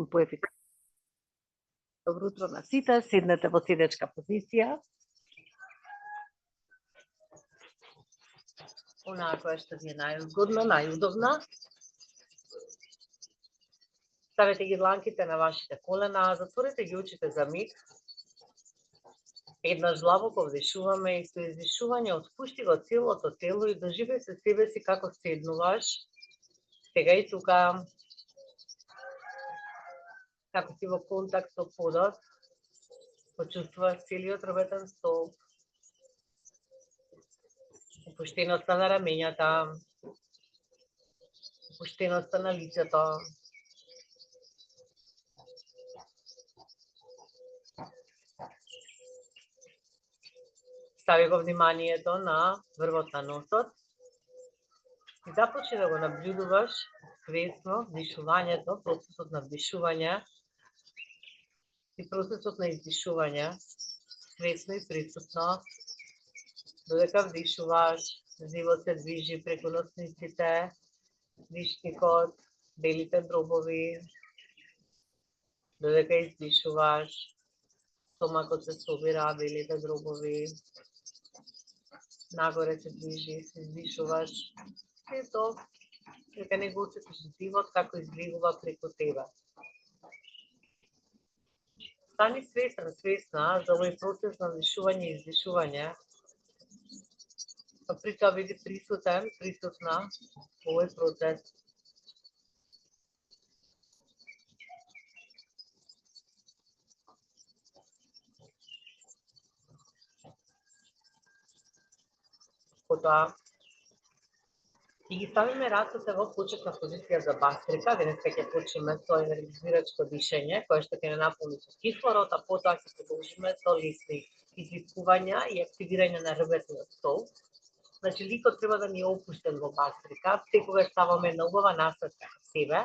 работим поефикатно. Добро утро на сите, седнете во седечка позиција. Онаа која што ви е најугодна, најудобна. Ставете ги дланките на вашите колена, затворете ги очите за миг. Еднаш длабоко вдишуваме и со издишување отпушти го целото тело и доживеј се себе си како седнуваш. Сега и тука, како си во контакт со подот, почувствуваш целиот работен столб, опуштеноста на рамењата, опуштеноста на лицето. Стави го вниманието на врвот на носот и започни да го набљудуваш свесно вдишувањето, процесот на вдишување и процесот на издишување, свесно и присутно. Додека вдишуваш, живот се движи преку носниците, дишникот, белите дробови. Додека издишуваш, стомакот се собира, белите дробови. Нагоре се движи, се издишуваш. Ето, дека не го осетиш живот како излегува преку тебе. Стани свесен, свесна за овој процес на вдишување и издишување. А при тоа биди присутен, присутна во овој процес. Потоа и ги ставиме рацете во почетна позиција за бастрика. Денеска ќе почнеме со енергизирачко дишење, кое што ќе не наполни со кислород, а потоа ќе продолжиме со лесни извикувања и активирање на ребетниот столб. Значи, ликот треба да ни е опуштен во бастрика, секогаш ставаме на убава насочка на себе.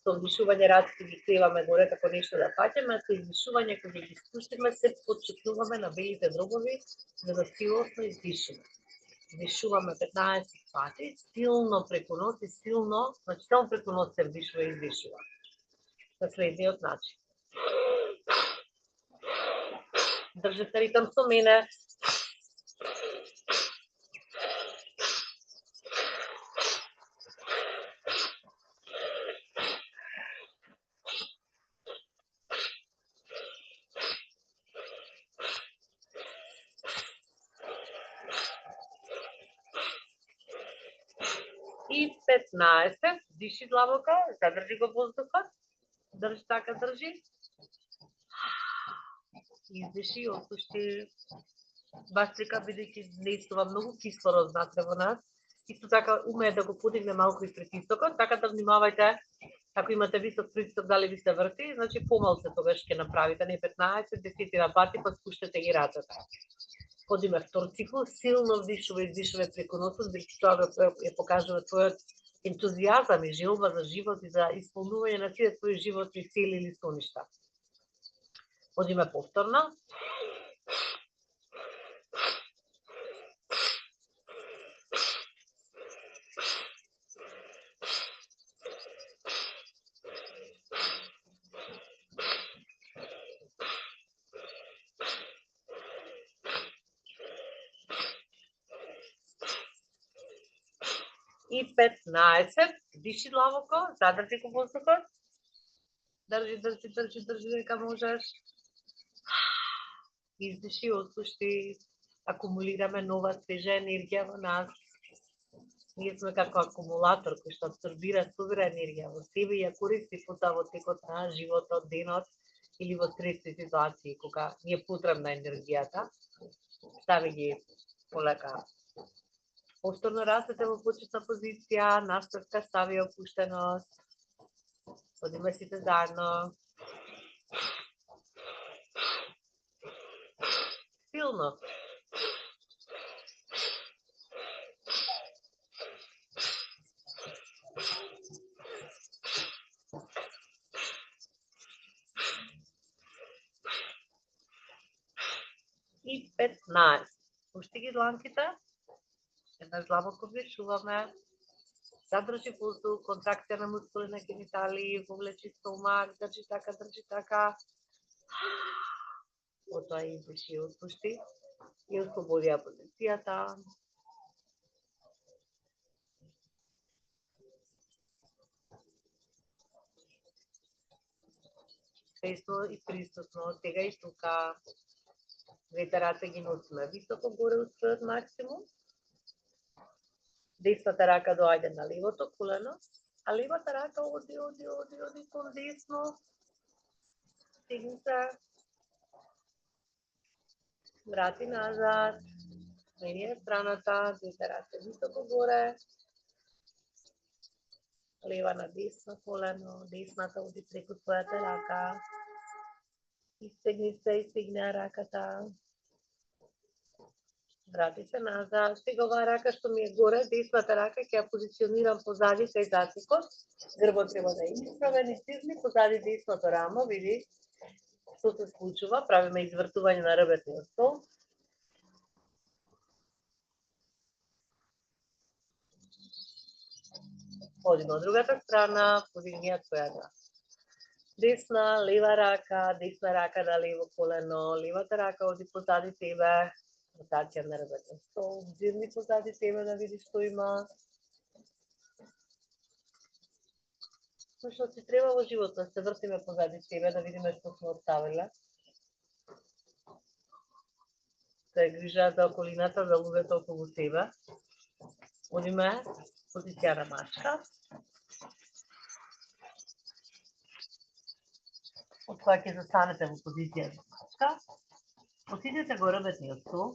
Со вдишување рацете ги креваме горе како нешто да фаќаме, со издишување кога ги спуштиме се потчекнуваме на белите дробови за да силосно издишиме. Вдишуваме 15 пати, силно преку нос и силно, значи само преку нос се вдишува и издишува. На следниот начин. Држите ритм со мене. И 15, диши длабоко, задржи го воздухот, држи така, држи. Издиши, отпушти. Бастрика бидејќи внесува многу кислород внатре во нас. Исто така умее да го подигне малку и притисокот, така да внимавајте, ако имате висок притисок, дали ви се врти, значи помалку тогаш ќе направите, не 15, 10 пати, па спуштете ги рацете. Подиме втор цикл, силно вдишува и издишува преку носот, бидејќи тоа ја покажува твојот ентузијазам и желба за живот и за исполнување на сите твои животни цели или соништа. Одиме повторно. И 15, диши длабоко, задржи го воздухот. Држи, држи, држи, држи дека можеш. Издиши, отпушти. Акумулираме нова свежа енергија во нас. Ние сме како акумулатор кој што абсорбира, собира енергија во себе и ја користи потоа во текот на животот, денот или во стресни ситуации кога ни е потребна енергијата. Стави ги полека. Повторно рацете во почетна позиција, наставка стави опуштеност. Одиме сите заедно. Силно. И 15. Пушти ги дланките. Еднаш длабоко вдишуваме. задржи воздух, контракција на мускули на гениталии, вовлечи стомак, држи така. Потоа издиши и отпушти и ослободи позицијата. Свесно и присутно, сега и тука. Двете раце ги носиме високо горе од својот максимум. Десната рака доаѓа на левото колено, а левата рака оди кон десно. Стигни се. Врати назад. Мени е страната, двете раце високо горе. Лева на десно колено, десната оди преку својата рака. Истегни се, истигне раката. Врати се назад. Сега оваа рака што ми е горе, десната рака ќе ја позиционирам позади кај засекот. Грбот треба да е исправен и стигни позади десното рамо, види што се случува. Правиме извртување на ребетниот стол. Одиме од другата страна, подигни ја својата десна, лева рака, десна рака на лево колено, левата рака оди позади тебе, ротација на ребетниот стол, зирни позади тебе да видиш што има. Што ти треба во животот, се вртиме позади тебе да видиме што сме оставиле. Се грижа за околината, за луѓето околу себе. Одиме позиција на мачка. Од која ќе застанете во позиција на мачка. Отидете го ребетниот стол.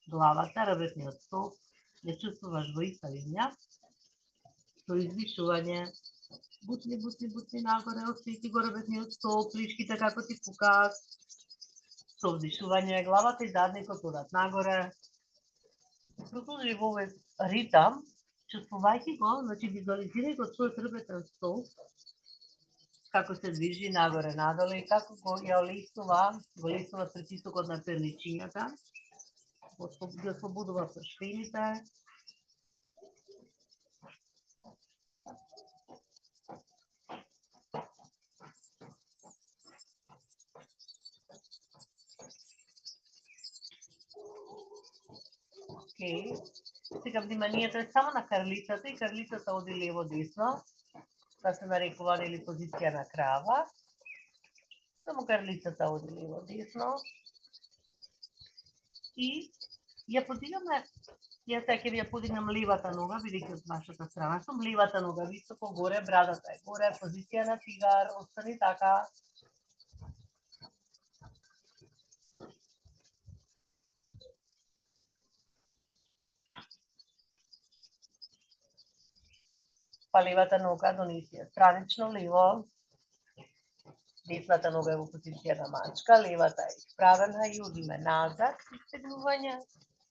Главата, ребетниот стол, ја чувствуваш во иста линија. Со издишување, бутни нагоре, осети го ребетниот стол, плишките како ти пукаат. Со вдишување, главата и задникот одат нагоре. Продолжи во овој ритам, чувствувајќи го, значи визуализирај го својот ребетен стол, како се движи нагоре надоле и како го ја олеснува притисокот на перничињата, ги ослободува пршвините. Сега вниманието е само на карлицата и карлицата оди лево-десно. Тоа се нарекува или позиција на крава. Само карлицата оди лево-десно. И ја подигаме, јас сега ќе ви ја подигнам левата нога, бидејќи од вашата страна сум, левата нога високо горе, брадата е горе, позиција на тигар, остани така. Па левата нога донеси ја странично лево, десната нога е во позиција на мачка, левата е исправена и одиме назад, истегнување,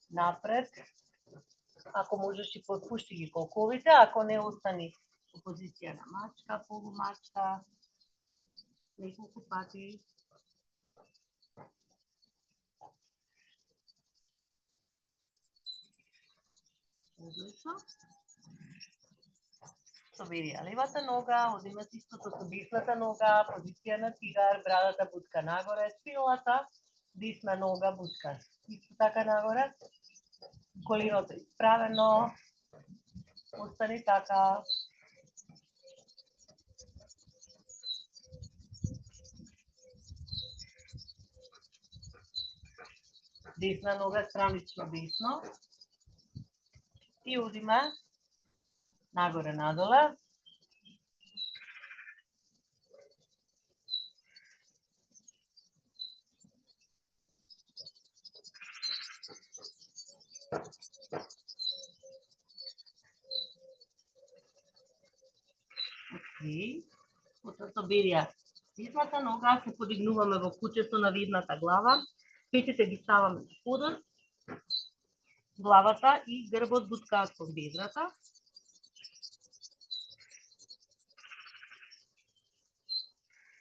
напред. Ако можеш и подпушти ги колковите, ако не остани во позиција на мачка, полумачка, неколку пати. Одлично. Соберија левата нога, одиме истото со десната нога, позиција на тигар, брадата бутка нагоре, спиналата, десна нога бутка исто така нагоре, коленото исправено, остани така. Десна нога странично десно и одиме нагоре надоле. Потоа соберија десната нога, се подигнуваме во кучето на видната глава, петите ги ставаме на подот, главата и грбот буткаат кон бедрата.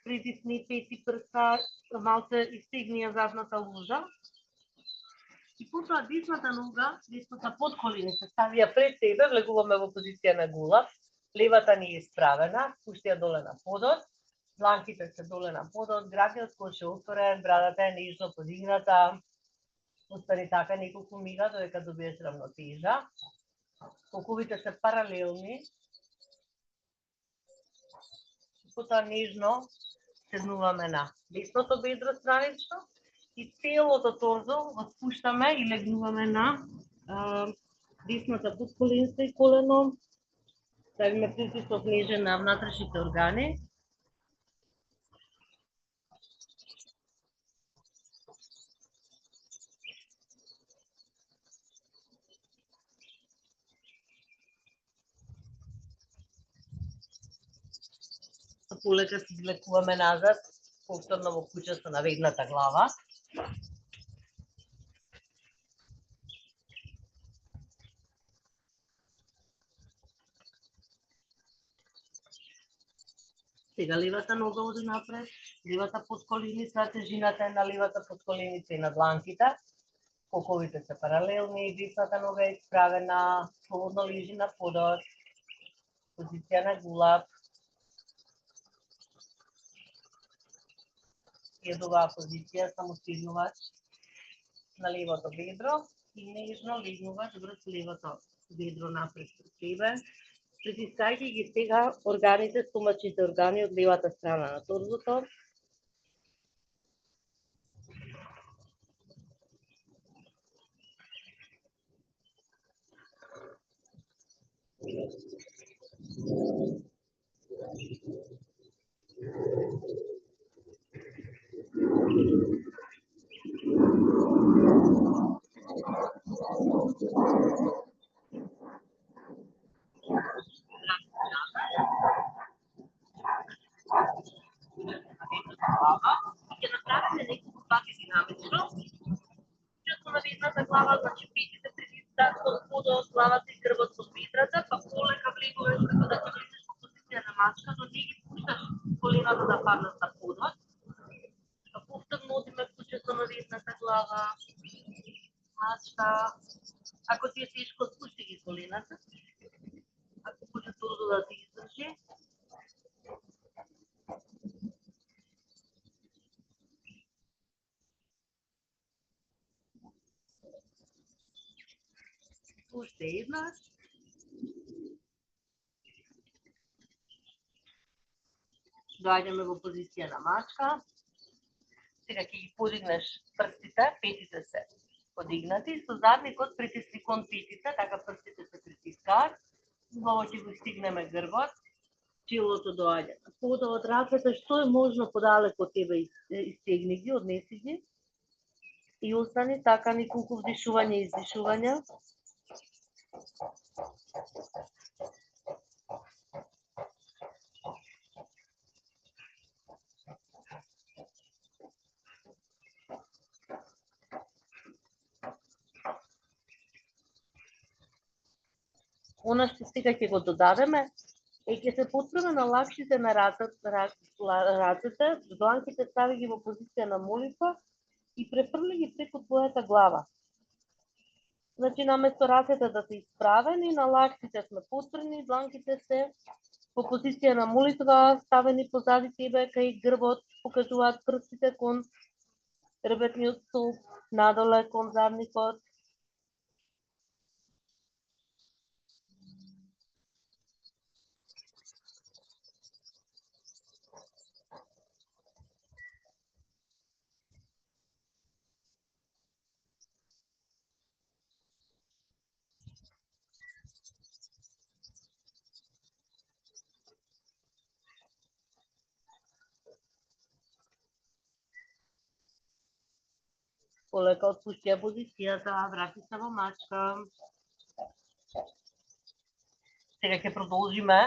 Притисни пети прста, малце истегни ја задната лужа и потоа десната нога, десната подколина се ставија пред себе, влегуваме во позиција на гулав, левата ни е исправена, спушти ја доле на подот, дланките се доле на подот, гракиот кош е отворен, брадата е нежно подигната, остани така неколку мига додека добиеш равнотежа. Колковите се паралелни, потоа нежно седнуваме на десното бедро странично и целото торзо го спуштаме и легнуваме на десната подколенска и колено. Ставиме притисок нежен на внатрешните органи. Полека се извлекуваме назад, повторно во куќа со наведната глава. Сега левата нога оди напред, левата подколеница, тежината е на левата подколеница и на дланките. Колковите се паралелни, десната нога е исправена, слободно лежи на подот, позиција на гулав. И од оваа позиција само стигнувач на левото бедро и нежно легнуваш врз левото бедро напред пред себе, притискајќи ги сега органите, стомачните органи од левата страна на торзото. Ќе направиме неколку пати динамично. Често наведната глава, значи петите притискаат од подот, главата и грбот со бедрата, па полека влегуваш како да ќе влезеш во позиција на мачка, но не ги пушташ колената да паднат на подот. Па повторно одиме куќе со наведната глава, мачка. Ако ти е тешко, спушти ги колената. Ако може торзо да ти издржи. Уште еднаш. Доаѓаме во позиција на мачка. Сега ќе ги подигнеш прстите, петите се подигнати, со задникот притисни кон петите, така прстите се притискаат. Убаво ќе го стигнеме грбот, челото доаѓа на подот, рацете што е можно подалеку од тебе истегни ги, однеси ги и остани така неколку вдишувања и издишувања. Она што сега ќе го додадеме е ќе се потпреме на лакшите на рацете, дланките стави ги во позиција на молитва и префрли ги преку твојата глава. Значи, наместо рацете да се исправени, на лактите сме потпрени, дланките се во позиција на молитва, ставени позади тебе, кај грбот, покажуваат прстите кон ребетниот столб, надоле кон задникот. Полека отпушти ја позицијата, врати се во мачка. Сега ќе продолжиме.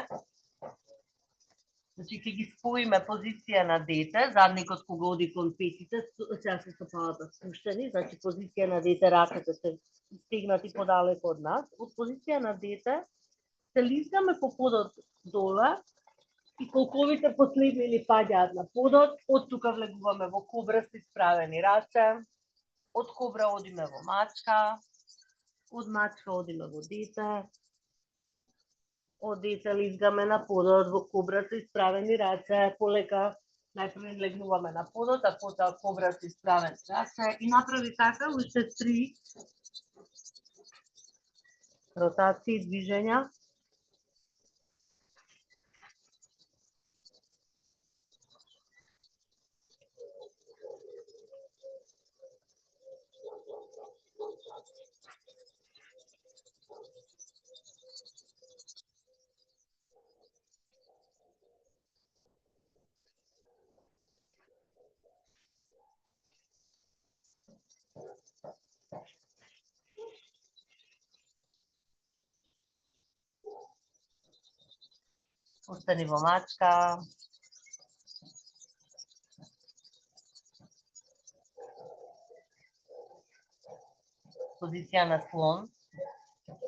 Значи ќе ги споиме позиција на дете, задникот кога оди кон петите, сега се стопалата спуштени, значи позиција на дете, раката се стегнати подалеку од нас. Од позиција на дете се листаме по подот доле и колковите последни ни паѓаат на подот, од тука влегуваме во кобра со исправени раце. Од кобра одиме во мачка, од мачка одиме во дете, од дете лизгаме на подот, во кобра со исправени раце, полека најпрво легнуваме на подот, а потоа кобра со исправени раце и направи така уште 3 ротации, движења. Остани во мачка. Позиција на слон.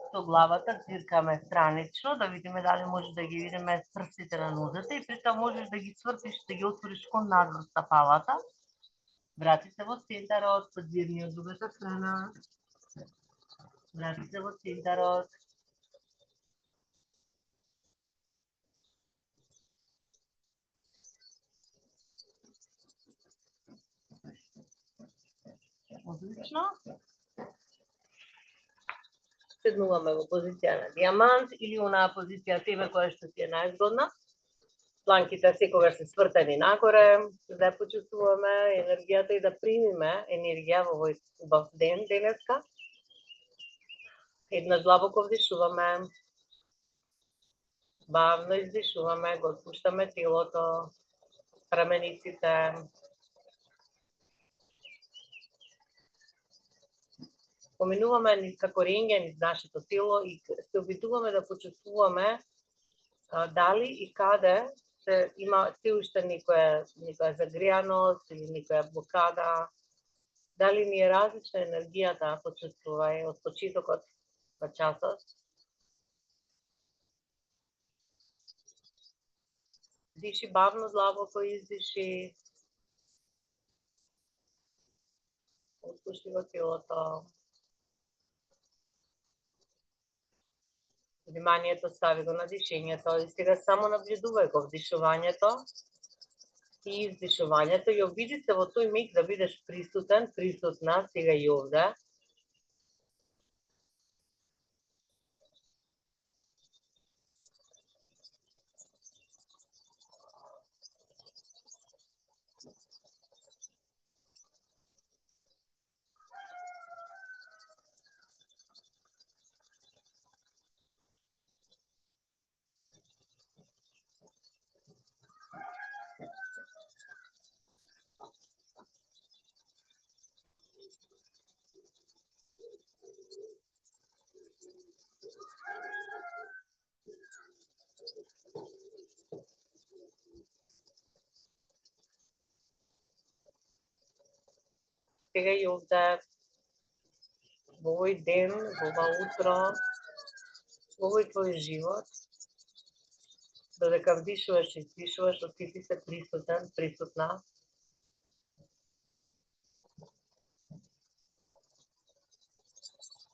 Со главата цвиркаме странично, да видиме дали може да ги видиме прстите на нозете и при тоа можеш да ги свртиш, да ги отвориш кон надвор стапалата. Врати се во центарот, подвирни од другата страна. Врати се во центарот. Одлично. Седнуваме во позиција на дијамант или онаа позиција тебе која што ти е најзгодна. Планките секогаш се свртени нагоре, да почувствуваме енергијата и да примиме енергија во овој убав ден денеска. Еднаш длабоко вдишуваме, бавно издишуваме, го отпуштаме телото, рамениците. Поминуваме низ како рентген низ нашето тело и се обидуваме да почувствуваме дали и каде има се уште некоја загреаност или некоја блокада, дали ни е различна енергијата, почувствувај од почетокот на часот. Диши бавно, длабоко издиши. Отпушти го телото. Вниманието стави го на дишењето и сега само наблюдувај го вдишувањето и издишувањето и обиди се во тој миг да бидеш присутен, присутна сега и овде. Сега и овде, во овој ден, во ова утро, во овој твој живот, додека вдишуваш и издишуваш, осети се присутен, присутна.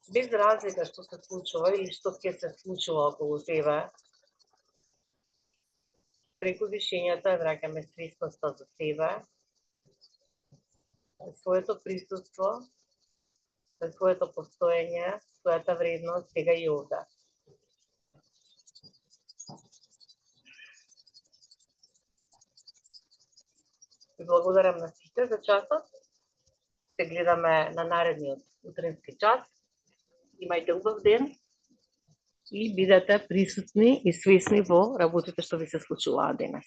Без разлика што се случува или што ќе се случува околу тебе, преку дишењето враќаме свесноста за себе, своето присуство, своето постоење, својата вредност сега и овде. Ви благодарам на сите за часот. Се гледаме на наредниот утрински час. Имајте убав ден и бидете присутни и свесни во работите што ви се случуваат денес.